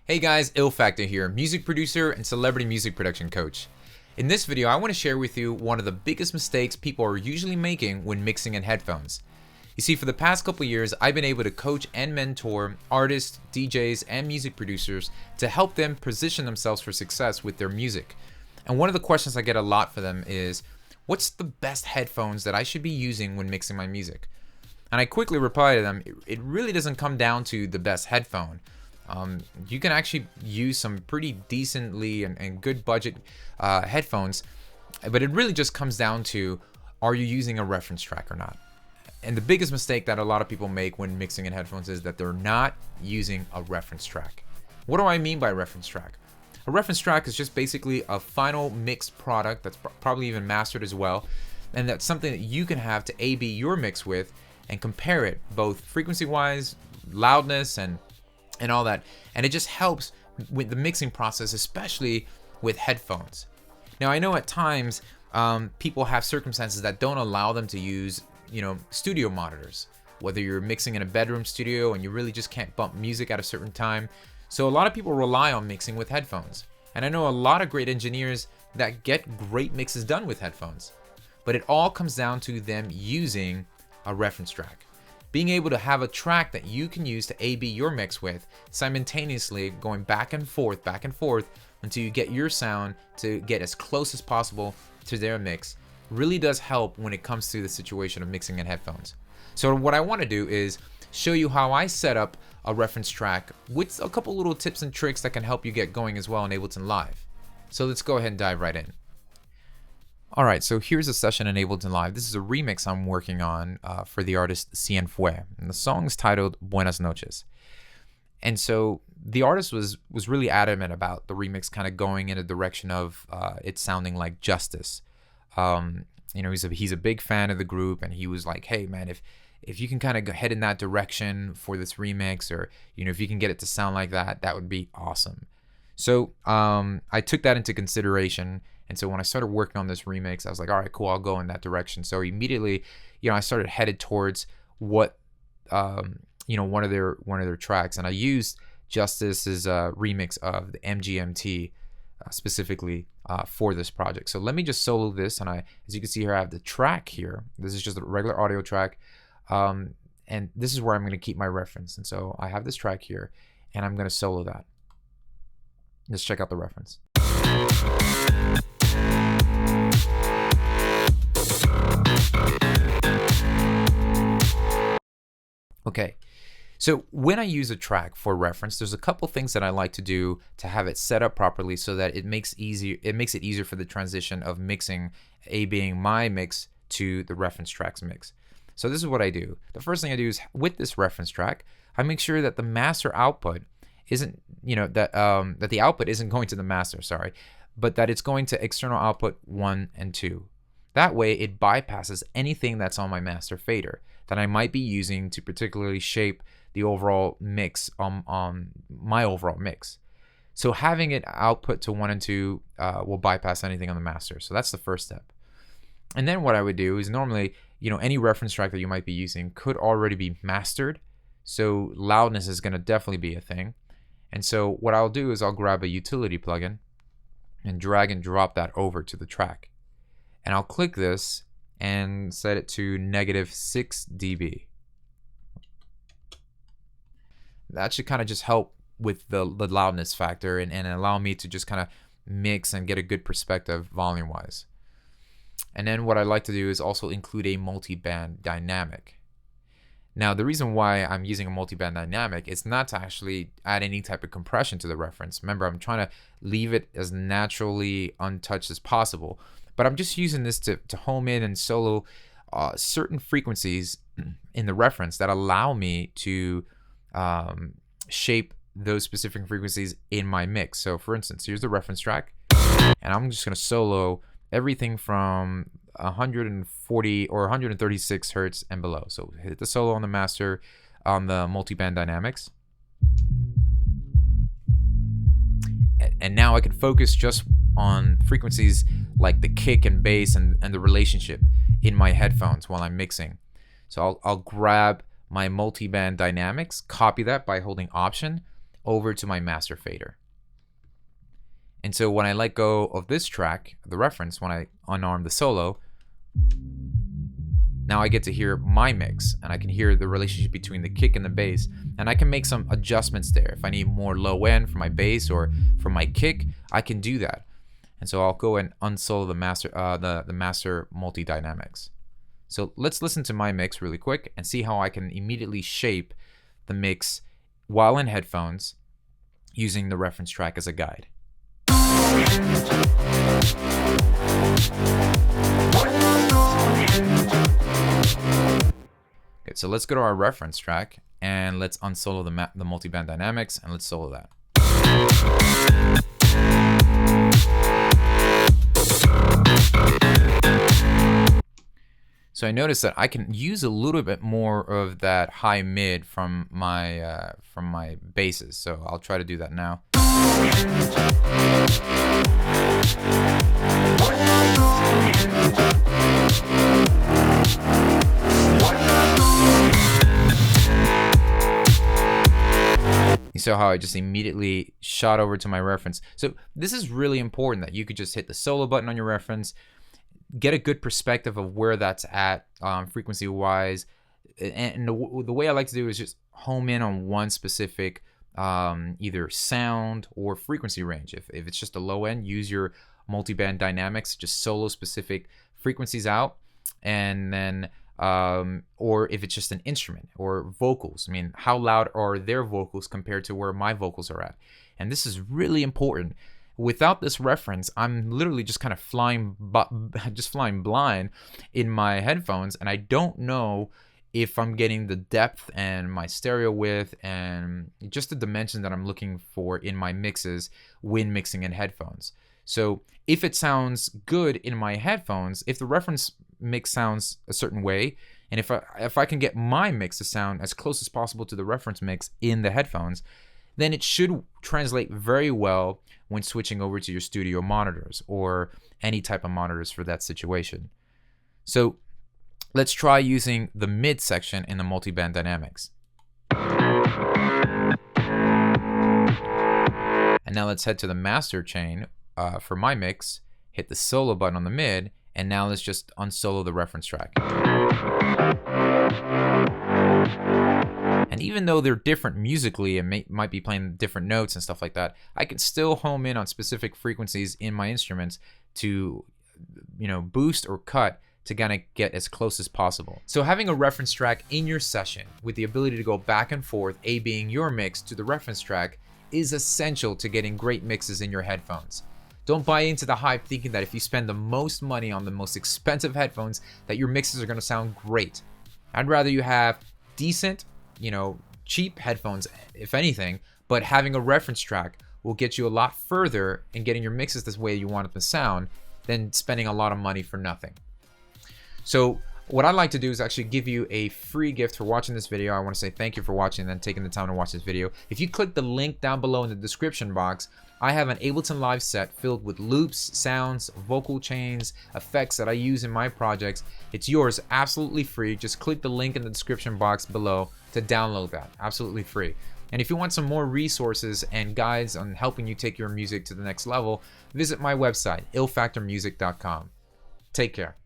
Hey guys, Ill Factor here, music producer and celebrity music production coach. In this video, I want to share with you one of the biggest mistakes people are usually making when mixing in headphones. You see, for the past couple years, I've been able to coach and mentor artists, DJs, and music producers to help them position themselves for success with their music. And one of the questions I get a lot for them is, what's the best headphones that I should be using when mixing my music? And I quickly reply to them, it really doesn't come down to the best headphone. You can actually use some pretty decently and good budget headphones, but it really just comes down to, are you using a reference track or not? And the biggest mistake that a lot of people make when mixing in headphones is that they're not using a reference track. What do I mean by reference track? A reference track is just basically a final mixed product that's probably even mastered as well, and that's something that you can have to A/B your mix with and compare it both frequency-wise, loudness, and all that, and it just helps with the mixing process, especially with headphones. Now, I know at times people have circumstances that don't allow them to use, studio monitors, whether you're mixing in a bedroom studio and you really just can't bump music at a certain time. So a lot of people rely on mixing with headphones, and I know a lot of great engineers that get great mixes done with headphones, but it all comes down to them using a reference track. Being able to have a track that you can use to A/B your mix with, simultaneously going back and forth until you get your sound to get as close as possible to their mix, really does help when it comes to the situation of mixing in headphones. So what I want to do is show you how I set up a reference track with a couple little tips and tricks that can help you get going as well in Ableton Live. So let's go ahead and dive right in. Alright, so here's a session in Ableton Live. This is a remix I'm working on for the artist Cienfue, and the song is titled Buenas Noches. And so the artist was really adamant about the remix kind of going in a direction of it sounding like Justice. He's a big fan of the group, and he was like, hey man, if you can kind of head in that direction for this remix, or if you can get it to sound like that, that would be awesome. So I took that into consideration. And so when I started working on this remix, I was like, all right, cool, I'll go in that direction. So immediately, I started headed towards what, one of their tracks. And I used Justice's remix of the MGMT specifically for this project. So let me just solo this. And as you can see here, I have the track here. This is just a regular audio track. And this is where I'm going to keep my reference. And so I have this track here, and I'm going to solo that. Let's check out the reference. Okay, so when I use a track for reference, there's a couple things that I like to do to have it set up properly so that it makes it easier for the transition of mixing, being my mix to the reference track's mix. So this is what I do. The first thing I do is, with this reference track, I make sure that the master output isn't, that the output isn't going to the master, but that it's going to external output 1 and 2. That way it bypasses anything that's on my master fader that I might be using to particularly shape the overall mix on my overall mix. So having it output to 1 and 2 will bypass anything on the master. So that's the first step. And then what I would do is, normally, any reference track that you might be using could already be mastered. So loudness is going to definitely be a thing. And so what I'll do is I'll grab a utility plugin and drag and drop that over to the track. And I'll click this and set it to -6 dB. That should kind of just help with the loudness factor and allow me to just kind of mix and get a good perspective volume wise. And then what I like to do is also include a multiband dynamic. Now, the reason why I'm using a multiband dynamic is not to actually add any type of compression to the reference. Remember, I'm trying to leave it as naturally untouched as possible. But I'm just using this to home in and solo certain frequencies in the reference that allow me to shape those specific frequencies in my mix. So for instance, here's the reference track, and I'm just going to solo everything from 140 or 136 hertz and below. So hit the solo on the master on the multiband dynamics. And now I can focus just on frequencies like the kick and bass and the relationship in my headphones while I'm mixing. So I'll grab my multiband dynamics, copy that by holding Option, over to my master fader. And so when I let go of this track, the reference, when I unarm the solo, now I get to hear my mix, and I can hear the relationship between the kick and the bass, and I can make some adjustments there. If I need more low end for my bass or for my kick, I can do that. And so I'll go and unsolo the master multi-dynamics. So let's listen to my mix really quick and see how I can immediately shape the mix while in headphones using the reference track as a guide. Okay, so let's go to our reference track and let's unsolo the multiband dynamics, and let's solo that. So I noticed that I can use a little bit more of that high mid from my basses. So I'll try to do that now. You saw how I just immediately shot over to my reference. So this is really important, that you could just hit the solo button on your reference, get a good perspective of where that's at frequency wise, and the way I like to do is just home in on one specific either sound or frequency range. If it's just a low end, use your multiband dynamics, just solo specific frequencies out, and then or if it's just an instrument or vocals, I mean, how loud are their vocals compared to where my vocals are at? And this is really important. Without this reference, I'm literally just kind of flying blind in my headphones, and I don't know if I'm getting the depth and my stereo width and just the dimension that I'm looking for in my mixes when mixing in headphones. So if it sounds good in my headphones, if the reference mix sounds a certain way, and if I can get my mix to sound as close as possible to the reference mix in the headphones, then it should translate very well when switching over to your studio monitors or any type of monitors for that situation. So let's try using the mid section in the multiband dynamics. And now let's head to the master chain for my mix, hit the solo button on the mid, and now let's just unsolo the reference track. And even though they're different musically and might be playing different notes and stuff like that, I can still home in on specific frequencies in my instruments to, boost or cut to kind of get as close as possible. So having a reference track in your session with the ability to go back and forth, A-being your mix to the reference track, is essential to getting great mixes in your headphones. Don't buy into the hype thinking that if you spend the most money on the most expensive headphones that your mixes are going to sound great. I'd rather you have decent, cheap headphones, if anything, but having a reference track will get you a lot further in getting your mixes this way you want it to sound than spending a lot of money for nothing. So what I'd like to do is actually give you a free gift for watching this video. I want to say thank you for watching and then taking the time to watch this video. If you click the link down below in the description box, I have an Ableton Live set filled with loops, sounds, vocal chains, effects that I use in my projects. It's yours absolutely free. Just click the link in the description box below to download that, absolutely free. And if you want some more resources and guides on helping you take your music to the next level, visit my website, illfactormusic.com. Take care.